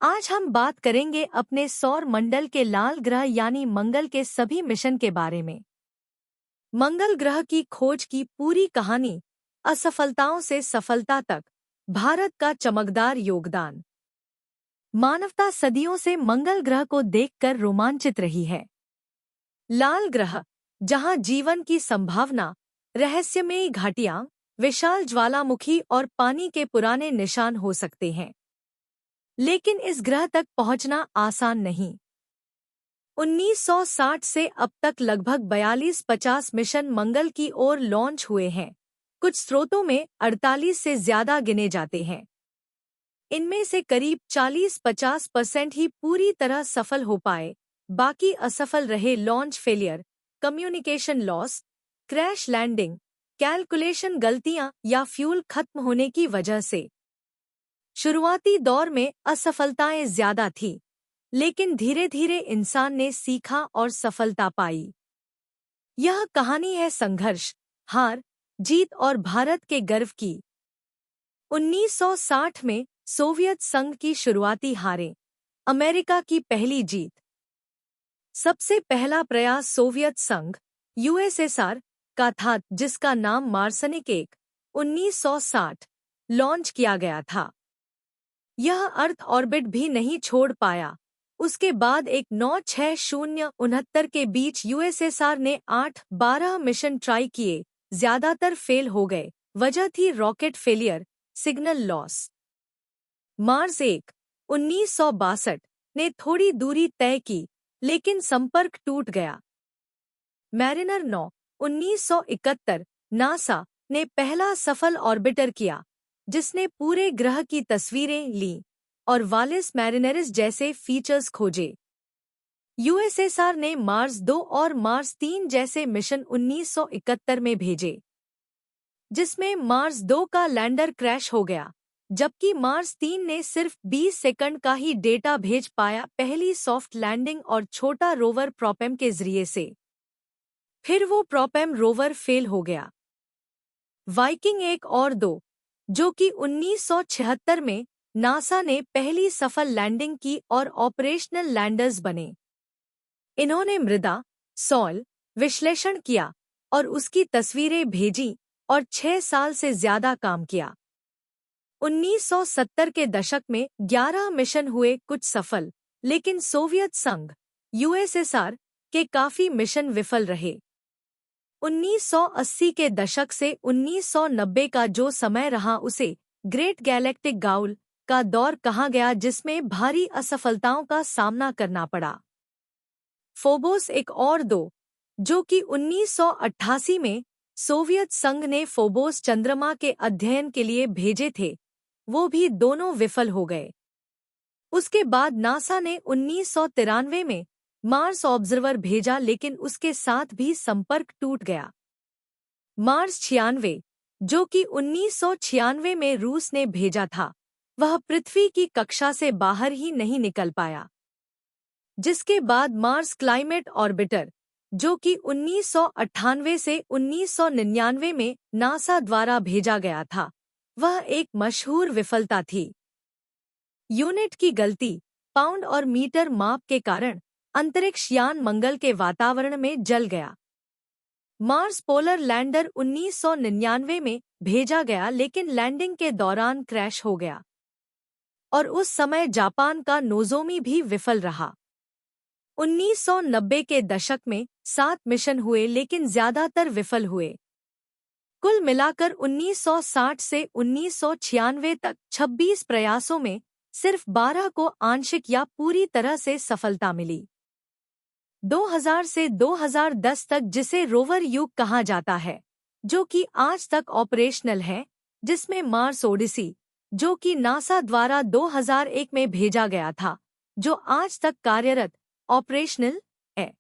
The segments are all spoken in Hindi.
आज हम बात करेंगे अपने सौर मंडल के लाल ग्रह यानी मंगल के सभी मिशन के बारे में। मंगल ग्रह की खोज की पूरी कहानी, असफलताओं से सफलता तक, भारत का चमकदार योगदान। मानवता सदियों से मंगल ग्रह को देखकर रोमांचित रही है। लाल ग्रह, जहां जीवन की संभावना, रहस्यमयी घाटियां, विशाल ज्वालामुखी और पानी के पुराने निशान हो सकते हैं, लेकिन इस ग्रह तक पहुंचना आसान नहीं। 1960 से अब तक लगभग 42-50 मिशन मंगल की ओर लॉन्च हुए हैं। कुछ स्रोतों में 48 से ज्यादा गिने जाते हैं। इनमें से करीब 40-50% ही पूरी तरह सफल हो पाए, बाकी असफल रहे। Launch failure, communication loss, crash landing, calculation गलतियां या फ्यूल खत्म होने की वजह से। शुरुआती दौर में असफलताएं ज्यादा थीं, लेकिन धीरे धीरे इंसान ने सीखा और सफलता पाई। यह कहानी है संघर्ष, हार, जीत और भारत के गर्व की। 1960 में सोवियत संघ की शुरुआती हारें, अमेरिका की पहली जीत। सबसे पहला प्रयास सोवियत संघ यूएसएसआर का था, जिसका नाम मार्सनिक 1 1960 लॉन्च किया गया था। यह अर्थ ऑर्बिट भी नहीं छोड़ पाया। उसके बाद 1960-69 के बीच यूएसएसआर ने 8-12 मिशन ट्राई किए, ज्यादातर फेल हो गए। वजह थी rocket failure, signal loss. Mars 1 1962 ने थोड़ी दूरी तय की, लेकिन संपर्क टूट गया। मैरिनर 9 1971 नासा ने पहला सफल ऑर्बिटर किया, जिसने पूरे ग्रह की तस्वीरें लीं और वालिस मैरिनेरिस जैसे फीचर्स खोजे। यूएसएसआर ने मार्स 2 और मार्स 3 जैसे मिशन 1971 में भेजे, जिसमें मार्स 2 का लैंडर क्रैश हो गया, जबकि मार्स 3 ने सिर्फ 20 सेकंड का ही डेटा भेज पाया, पहली सॉफ्ट लैंडिंग और छोटा रोवर प्रोपेम के जरिए से। फिर वो प्रोपेम रोवर फेल हो गया। वाइकिंग 1 और 2, जो कि 1976 में नासा ने पहली सफल लैंडिंग की और ऑपरेशनल लैंडर्स बने। इन्होंने मृदा सॉइल विश्लेषण किया और उसकी तस्वीरें भेजी और 6 साल से ज्यादा काम किया। 1970 के दशक में 11 मिशन हुए, कुछ सफल, लेकिन सोवियत संघ यूएसएसआर के काफी मिशन विफल रहे। 1980 के दशक से 1990 का जो समय रहा, उसे ग्रेट गैलेक्टिक गाउल का दौर कहा गया, जिसमें भारी असफलताओं का सामना करना पड़ा। फोबोस 1 और 2, जो कि 1988 में सोवियत संघ ने फोबोस चंद्रमा के अध्ययन के लिए भेजे थे, वो भी दोनों विफल हो गए। उसके बाद नासा ने 1993 में मार्स ऑब्जर्वर भेजा, लेकिन उसके साथ भी संपर्क टूट गया। मार्स 96, जो कि 1996 में रूस ने भेजा था, वह पृथ्वी की कक्षा से बाहर ही नहीं निकल पाया। जिसके बाद मार्स क्लाइमेट ऑर्बिटर, जो कि 1998 से 1999 में नासा द्वारा भेजा गया था, वह एक मशहूर विफलता थी। यूनिट की गलती, पाउंड और मीटर माप के कारण अंतरिक्ष यान मंगल के वातावरण में जल गया। मार्स पोलर लैंडर 1999 में भेजा गया, लेकिन लैंडिंग के दौरान क्रैश हो गया और उस समय जापान का नोजोमी भी विफल रहा। 1990 के दशक में 7 मिशन हुए, लेकिन ज्यादातर विफल हुए। कुल मिलाकर 1960 से 1996 तक 26 प्रयासों में सिर्फ 12 को आंशिक या पूरी तरह से सफलता मिली। 2000 से 2010 तक, जिसे रोवर युग कहा जाता है, जो कि आज तक ऑपरेशनल है, जिसमें मार्स ओडिसी, जो कि नासा द्वारा 2001 में भेजा गया था, जो आज तक कार्यरत ऑपरेशनल है,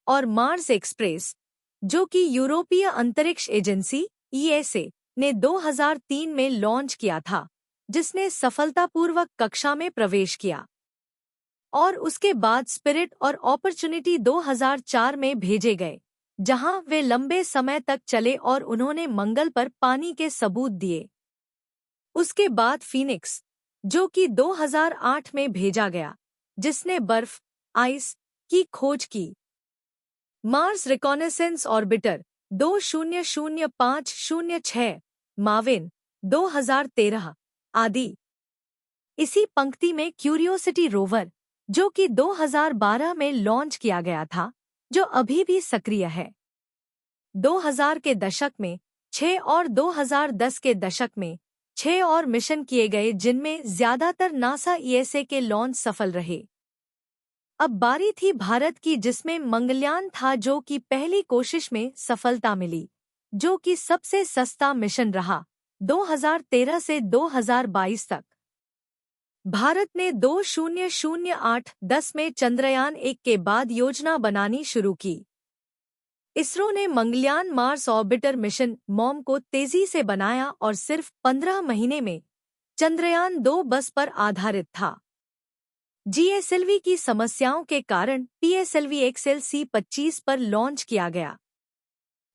और मार्स एक्सप्रेस, जो कि यूरोपीय अंतरिक्ष एजेंसी ईएसए ने 2003 में लॉन्च किया था, जिसने सफलतापूर्वक कक्षा में प्रवेश किया। और उसके बाद स्पिरिट और अपॉर्चुनिटी 2004 में भेजे गए, जहां वे लंबे समय तक चले और उन्होंने मंगल पर पानी के सबूत दिए। उसके बाद फीनिक्स, जो कि 2008 में भेजा गया, जिसने बर्फ आइस की खोज की। मार्स रिकॉनेसेंस ऑर्बिटर 200506 माविन 2013 आदि। इसी पंक्ति में क्यूरियोसिटी रोवर, जो कि 2012 में लॉन्च किया गया था, जो अभी भी सक्रिय है। 2000 के दशक में 6 और 2010 के दशक में 6 और मिशन किए गए, जिनमें ज्यादातर नासा ईएसए के लॉन्च सफल रहे। अब बारी थी भारत की, जिसमें मंगलयान था, जो कि पहली कोशिश में सफलता मिली, जो कि सबसे सस्ता मिशन रहा 2013 से 2022 तक। भारत ने 2008-10 में चंद्रयान-1 के बाद योजना बनानी शुरू की। इसरो ने Mangalyaan Mars orbiter mission mom को तेजी से बनाया और सिर्फ 15 महीने में चंद्रयान-2 बस पर आधारित था। जीएसएलवी की समस्याओं के कारण पीएसएलवी XLC-25 पर लॉन्च किया गया,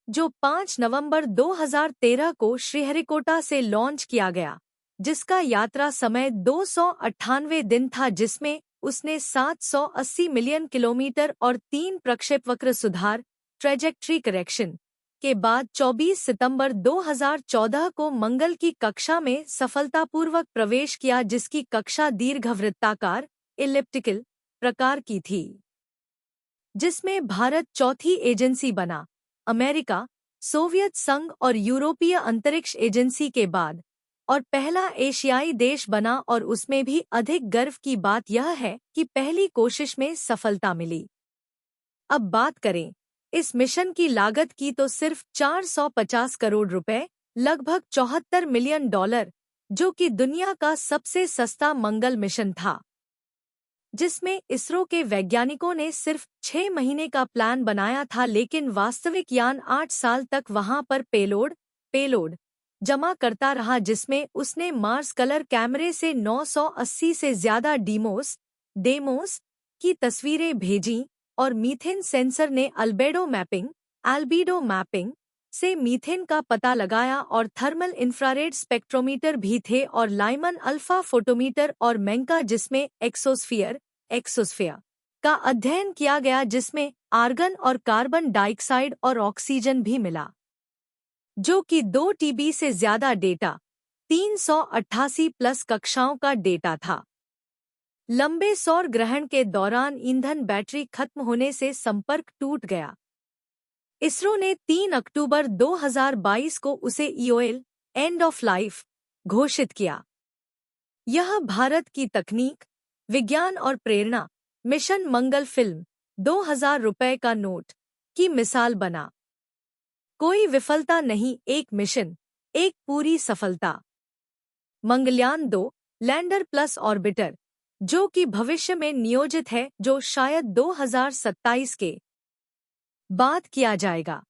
जो 5 नवंबर 2013 को श्रीहरिकोटा से लॉन्च किया गया, जिसका यात्रा समय 298 दिन था, जिसमें उसने 780 मिलियन किलोमीटर और 3 प्रक्षेपवक्र सुधार ट्रेजेक्ट्री करेक्शन के बाद 24 सितंबर 2014 को मंगल की कक्षा में सफलतापूर्वक प्रवेश किया, जिसकी कक्षा दीर्घवृत्ताकार इलिप्टिकल प्रकार की थी, जिसमें भारत चौथी एजेंसी बना, अमेरिका, सोवियत संघ और यूरोपीय अंतरिक्ष एजेंसी के बाद, और पहला एशियाई देश बना। और उसमें भी अधिक गर्व की बात यह है कि पहली कोशिश में सफलता मिली। अब बात करें इस मिशन की लागत की, तो सिर्फ 450 करोड़ रुपए, लगभग $74 मिलियन, जो कि दुनिया का सबसे सस्ता मंगल मिशन था, जिसमें इसरो के वैज्ञानिकों ने सिर्फ 6 महीने का प्लान बनाया था, लेकिन वास्तविक यान 8 साल तक वहां पर पेलोड जमा करता रहा, जिसमें उसने मार्स कलर कैमरे से 980 से ज्यादा डेमोस की तस्वीरें भेजीं, और मीथेन सेंसर ने अल्बेडो मैपिंग से मीथेन का पता लगाया, और थर्मल इंफ्रारेड स्पेक्ट्रोमीटर भी थे, और लाइमन अल्फा फोटोमीटर और मेंका, जिसमें एक्सोस्फीयर का अध्ययन किया गया, जिसमें आर्गन और कार्बन डाइऑक्साइड और ऑक्सीजन भी मिला, जो कि 2 TB से ज्यादा डेटा, 388 प्लस कक्षाओं का डेटा था। लंबे सौर ग्रहण के दौरान ईंधन बैटरी खत्म होने से संपर्क टूट गया। इसरो ने 3 अक्टूबर 2022 को उसे EOL एंड ऑफ लाइफ घोषित किया। यह भारत की तकनीक, विज्ञान और प्रेरणा मिशन मंगल फिल्म 2000 रुपए का नोट की मिसाल बना। कोई विफलता नहीं, एक मिशन, एक पूरी सफलता। मंगलयान 2 लैंडर प्लस ऑर्बिटर, जो कि भविष्य में नियोजित है, जो शायद 2027 के बाद किया जाएगा।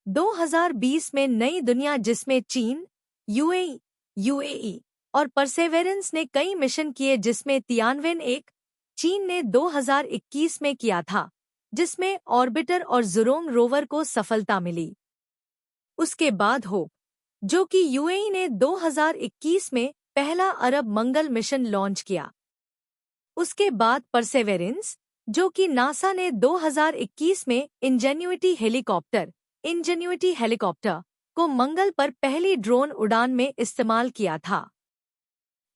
2020 में नई दुनिया, जिसमें चीन, यूएई और परसेवेरेंस ने कई मिशन किए, जिसमें तियानवेन-1 चीन ने 2021 में किया था, जिसमें ऑर्बिटर और ज़ुरोंग रोवर को सफलता मिली। उसके बाद होप, जो कि यूएई ने 2021 में पहला अरब मंगल मिशन लॉन्च किया। उसके बाद परसेवेरेंस, जो कि नासा ने 2021 में इंजेन्युइटी हेलीकॉप्टर को मंगल पर पहली ड्रोन उड़ान में इस्तेमाल किया था,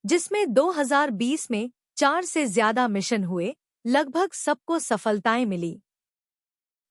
जिसमें 2020 में 4 से ज्यादा मिशन हुए, लगभग सबको सफलताएं मिली।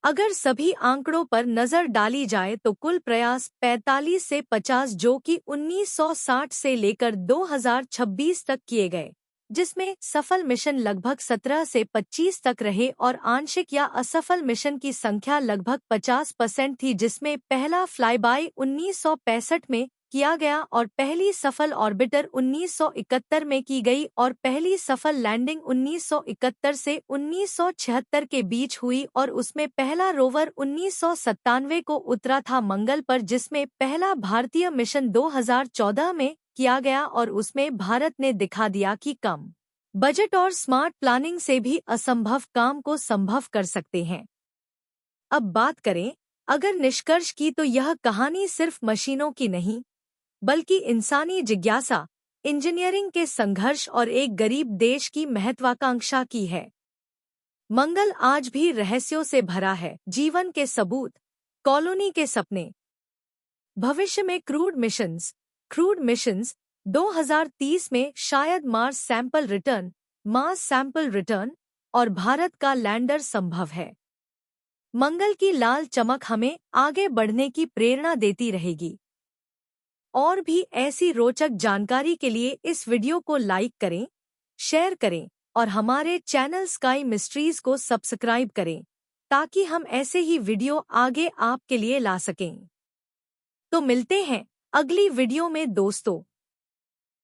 अगर सभी आंकड़ों पर नजर डाली जाए तो कुल प्रयास 45 से 50, जो कि 1960 से लेकर 2026 तक किए गए, जिसमें सफल मिशन लगभग 17 से 25 तक रहे और आंशिक या असफल मिशन की संख्या लगभग 50% थी, जिसमें पहला फ्लाईबाय 1965 में किया गया और पहली सफल ऑर्बिटर 1971 में की गई और पहली सफल लैंडिंग 1971 से 1976 के बीच हुई और उसमें पहला रोवर 1997 को उतरा था मंगल पर, जिसमें पहला भारतीय मिशन 2014 में किया गया और उसमें भारत ने दिखा दिया कि कम बजट और स्मार्ट प्लानिंग से भी असंभव काम को संभव कर सकते हैं। अब बात करें अगर निष्कर्ष की, तो यह कहानी सिर्फ मशीनों की नहीं, बल्कि इंसानी जिज्ञासा, इंजीनियरिंग के संघर्ष और एक गरीब देश की महत्वाकांक्षा की है। मंगल आज भी रहस्यों से भरा है, जीवन के सबूत, कॉलोनी के सपने। भविष्य में क्रूड मिशंस 2030 में शायद मार्स सैंपल रिटर्न और भारत का लैंडर संभव है। मंगल की लाल चमक हमें आगे बढ़ने की प्रेरणा देती रहेगी। और भी ऐसी रोचक जानकारी के लिए इस वीडियो को लाइक करें, शेयर करें और हमारे चैनल स्काई मिस्ट्रीज को सब्सक्राइब करें ताकि हम ऐसे ही वीडियो आगे आपके लिए ला सकें। तो मिलते हैं अगली वीडियो में दोस्तों।